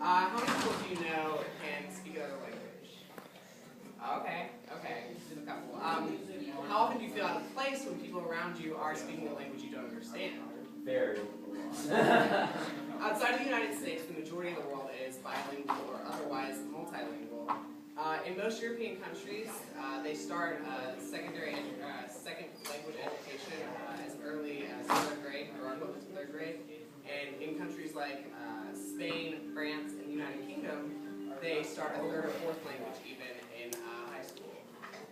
How many people do you know can speak another language? Okay, just a couple. How often do you feel out of place when people around you are speaking a language you don't understand? Very. Outside of the United States, the majority of the world is bilingual or otherwise multilingual. In most European countries, they start second language education as early as 3rd grade or equivalent to 3rd grade. And in countries like Spain, France, and the United Kingdom, they start a 3rd or 4th language even in high school.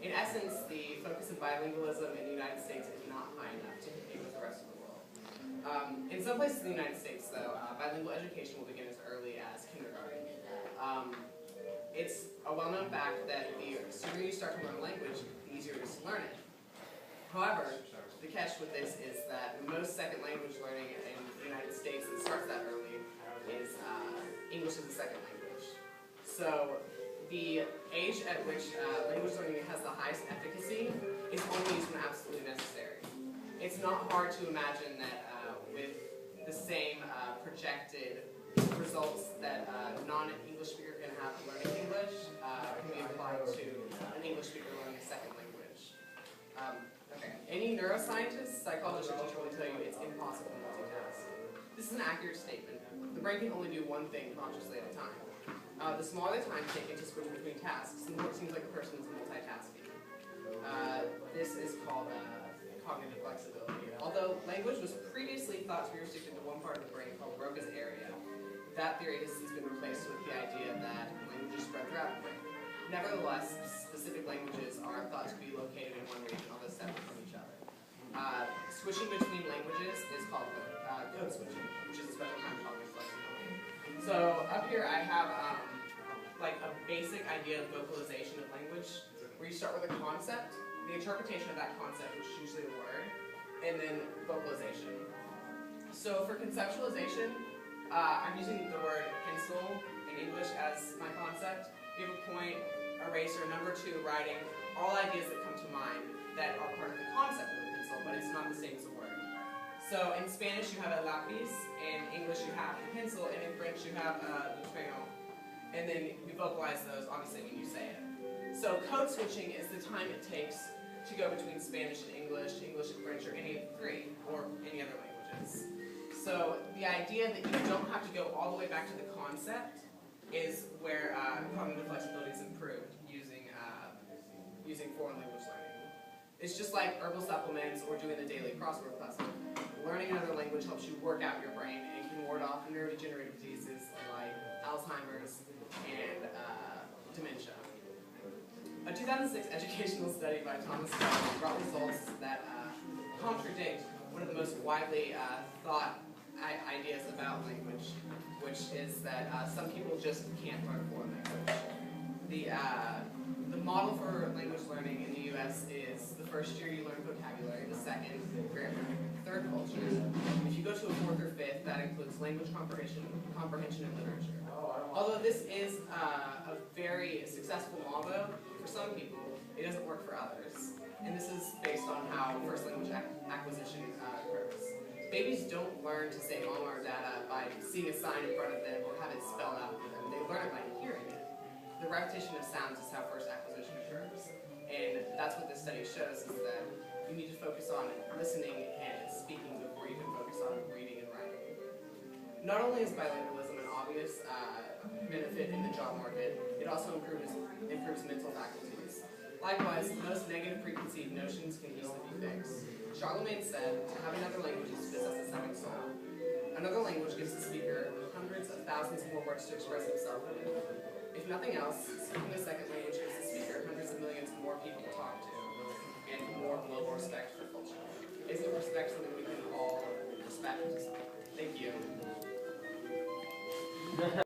In essence, the focus of bilingualism in the United States is not high enough to compete with the rest of the world. In some places in the United States, though, bilingual education will begin as early as kindergarten. It's a well-known fact that the sooner you start to learn a language, the easier it is to learn it. However, the catch with this is that most second language learning in the United States that starts that early is English as a second language. So the age at which language learning has the highest efficacy is only used when absolutely necessary. It's not hard to imagine that with the same projected results that a non-English speaker can have learning English can be applied to an English speaker learning a second language. Okay. Any neuroscientist, psychologist, or teacher will tell you it's impossible to multitask. This is an accurate statement. The brain can only do one thing consciously at a time. The smaller the time taken to switch between tasks, the more it seems like a person is multitasking. This is called cognitive flexibility. Although language was previously thought to be restricted to one part of the brain called Broca's area, that theory has since been replaced with the idea that languages spread throughout the brain. Nevertheless, specific languages are thought to be located in one region, although separate from each other. Switching between languages is called code switching, which is a special kind of cognitive flexibility. So up here I have like a basic idea of vocalization of language, where you start with a concept, the interpretation of that concept, which is usually a word, and then vocalization. So for conceptualization, I'm using the word pencil in English as my concept. You have a point, eraser, number 2, writing, all ideas that come to mind that are part of the concept of a pencil, but it's not the same as a word. So in Spanish you have a lápiz, in English you have a pencil, and in French you have a crayon. And then you vocalize those, obviously, when you say it. So code switching is the time it takes to go between Spanish and English and French, or any of the 3, or any other languages. So the idea that you don't have to go all the way back to the concept is where cognitive flexibility is improved using foreign language learning. It's just like herbal supplements or doing the daily crossword puzzle. Learning another language helps you work out your brain and can ward off neurodegenerative diseases like Alzheimer's and dementia. A 2006 educational study by Thomas Scott brought results that contradict one of the most widely thought ideas about language, which is that some people just can't learn a foreign language. The model for language learning in the U.S. is the first year you learn vocabulary, the second, grammar, third, culture. If you go to a 4th or 5th, that includes language comprehension and literature. Although this is a very successful model for some people, it doesn't work for others. And this is based on how first language acquisition occurs. Babies don't learn to say mama or dada by seeing a sign in front of them or have it spelled out for them. They learn it by hearing it. The repetition of sounds is how first acquisition occurs. And that's what this study shows, is that you need to focus on listening and speaking before you can focus on reading and writing. Not only is bilingualism an obvious benefit in the job market, it also improves mental faculties. Likewise, most negative preconceived notions can easily be fixed. Charlemagne said, to have another language is to possess a second soul. Another language gives the speaker hundreds of thousands more words to express himself in. If nothing else, speaking a second language gives the speaker hundreds of millions more people to talk to, and more global respect for culture. Isn't respect something we can all respect? Thank you.